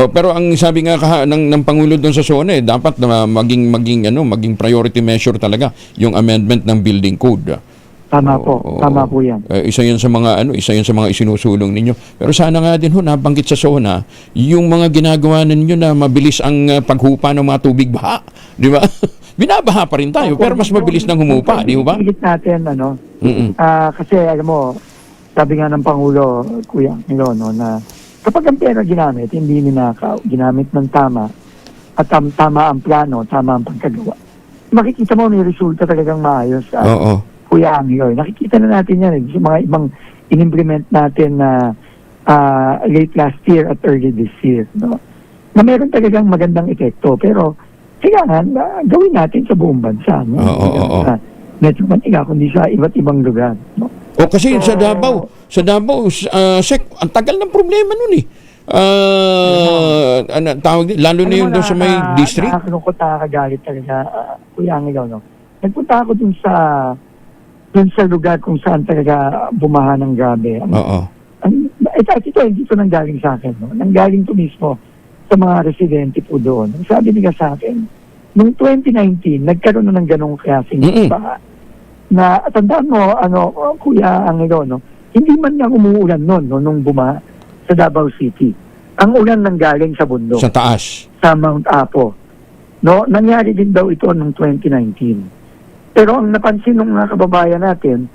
Oh, pero ang sabi nga ng Pangulo doon sa SONA, dapat na maging priority measure talaga yung amendment ng building code. Tama po. Tama po yan. Isa 'yan sa mga isinusulong ninyo. Pero sana nga din nabanggit sa SONA yung mga ginagawa ninyo na mabilis ang paghupa ng mga tubig baha, di ba? Binabaha pa rin tayo, pero mas mabilis nang humupa, di ba? Higit natin, kasi alam mo, sabi nga ng Pangulo, Kuya Milono, na kapag ang pera ginamit, hindi ninakaw, ginamit ng tama, at tama ang plano, tama ang pagkagawa, makikita mo may resulta talagang maayos. Oo. Kuya Angelo, nakikita na natin yan. Sa mga ibang in-implement natin na late last year at early this year. No? Na meron talagang magandang epekto. Pero kailangan gawin natin sa buong bansa. No? Metro Manila, kundi sa iba't ibang lugar. No? O kasi sa Davao, Sek, ang tagal ng problema nun eh. Lalo na yun doon sa may district. Nakakalungkot, nakakagalit talaga, Kuya Angelo. No? Nagpunta ako dun sa lugar kung saan talaga bumaha ng grabe. Ito, hindi ito nanggaling sa akin. No? Nanggaling ito mismo sa mga residente po doon. Sabi nila sa akin, noong 2019, nagkaroon na ng ganong klaseng baha. Na, tandaan mo, Kuya Angelo, no? Hindi man lang umuulan noon, no, nung bumaha sa Davao City. Ang ulan nanggaling sa bundok. Sa taas. Sa Mount Apo. No? Nangyari din daw ito noong 2019. Pero ang napansin ng mga kababayan natin,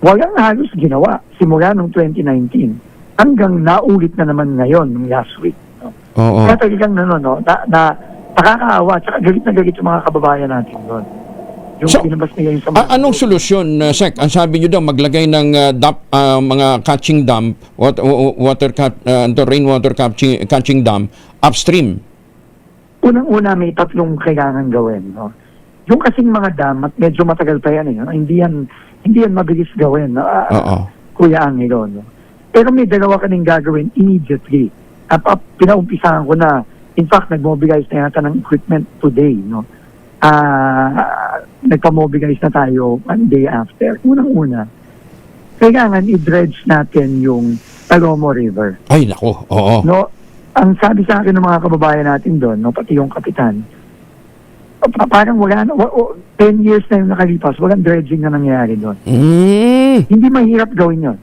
walang halos ginawa simula noong 2019 hanggang naulit na naman ngayon, ng last week. No? Kaya talagang nakakaawa at galit na galit yung mga kababayan natin doon. Yung pinabas nila yung anong solusyon, Sek? Ang sabi nyo daw, maglagay ng mga catching dam, rainwater catching dam upstream. Unang-una, may tatlong kailangan gawin. No? Yung kasing mga dam, at medyo matagal pa yan, hindi yan mabilis gawin, Kuya Angelo. No? Pero may dalawa kaming gagawin immediately. Pinaumpisahan ko na, in fact, nag-mobilize na yata ng equipment today. No? Nagpa-mobilize na tayo one day after. Unang-una, kailangan i-dredge natin yung Talomo River. Ay, nako, oo. No? Ang sabi sa akin ng mga kababayan natin doon, no, pati yung kapitan, parang wala na, 10 years na yung nakalipas, walang dredging na nangyayari doon. Hindi mahirap gawin yun.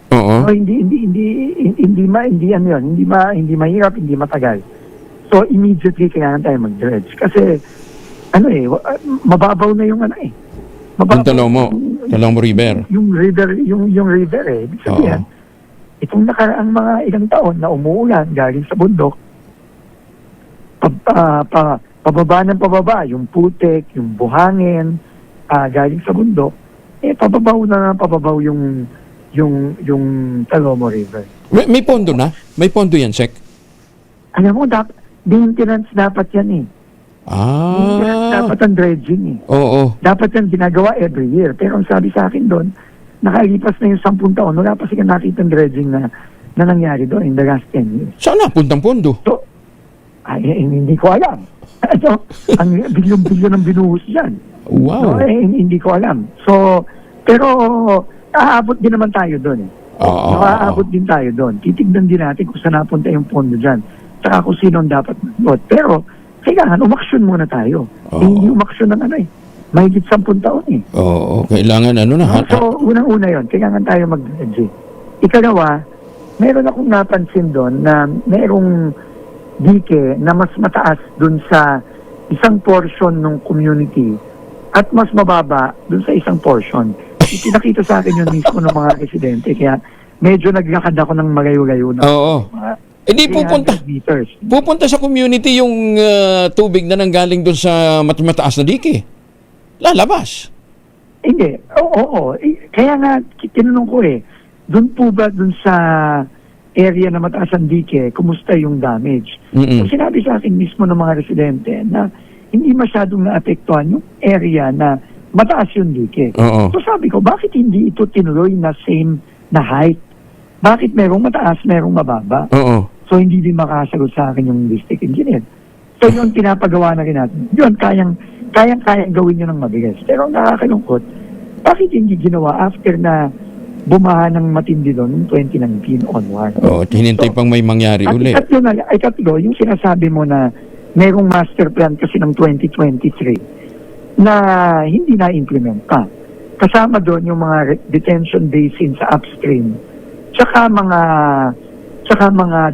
So, hindi mahirap, hindi matagal. So, immediately kailangan tayo mag-dredge. Kasi, mababaw na yung Yung Talomo River. Yung river Ibig sabihin, itong nakaraang mga ilang taon na umuulan galing sa bundok, pababa, yung putik, yung buhangin, galing sa bundok, pababaw yung Talomo River. May pondo na? May pondo yan, Sek? Alam mo, maintenance dapat yan eh. Maintenance dapat ang dredging eh. Oo. Dapat yan ginagawa every year. Pero ang sabi sa akin doon, nakalipas na yung 10 taon, wala pa silang nakita ng dredging na nangyari doon in the last 10 years. Saan napuntang pondo? So, hindi ko alam. Ang bilyon-bilyon ng binuhos dyan. Wow. So, hindi ko alam. So, pero aabot din naman tayo doon. Aabot din tayo doon. Titignan din natin kung saan napunta yung pondo dyan. Saka kung sino ang dapat mag-vote. Pero, kailangan umaksyon muna tayo. Hindi umaksyon ng mahigit 10 taon eh. Kailangan So, unang-una yun. Kailangan tayo mag-dredge. Ikalawa, meron akong napansin doon na merong dike na mas mataas dun sa isang portion ng community at mas mababa dun sa isang portion. Pinakita sa akin yun mismo ng mga residente, kaya medyo naglakad ako ng malayo-layo na. Hindi pupunta sa community yung tubig na nanggaling dun sa mataas na dike. Lalabas. Hindi. Oo. Kaya nga, tinanong ko dun po ba dun sa area na mataas ang dike, kumusta yung damage? So, sinabi sa akin mismo ng mga residente na hindi masyadong naapektuhan yung area na mataas yung dike. So sabi ko, bakit hindi ito tinuloy na same na height? Bakit merong mataas, merong mababa? So hindi din makasagot sa akin yung district engineer. So yun, pinapagawa na rin natin. Yun, kayang gawin yun ng mabilis. Pero ang nakakalungkot, bakit hindi ginawa after na bumaha ng matindi doon noong 2019 onward. Hinintay pang may mangyari At uli. ikatlo, yung sinasabi mo na merong master plan kasi ng 2023 na hindi na-implement pa. Kasama doon yung mga detention basin sa upstream, tsaka mga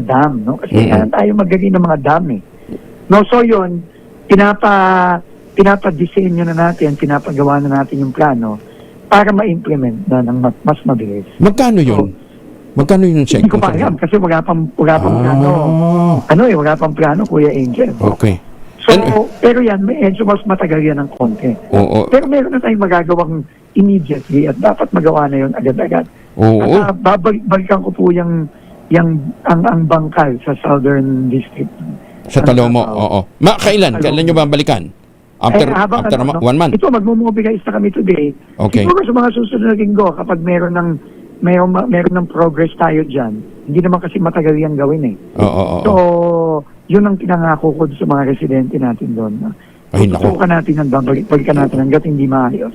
dam, no? Kasi tayo magaling ng mga dam eh. No, so yun, pinapa-disenyo na natin, pinapagawa na natin yung plano para ma-implement na ng mas mabilis. Magkano yun? Magkano yun, Sec? Hindi ko pa alam kasi wala pang plano. Wala pang plano, Kuya Angel. Okay. So, pero yan, medyo mas matagal yan ng konti. Oo. Pero meron na tayong magagawang immediately at dapat magawa na yun agad-agad. Oo. Balikan ko po ang bangkal sa Southern District. Sa Talomo, oo. Kailan nyo ba balikan? After 1 month? Ito, magmo-mobilize na kami today. Okay. Siguro sa mga susunod na linggo, kapag meron ng progress tayo dyan, hindi naman kasi matagal yan gawin eh. Oo. So, yun ang pinangako ko sa mga residente natin doon. Ay, naku. Tutukan natin yan, balikan natin hanggat hindi maayos.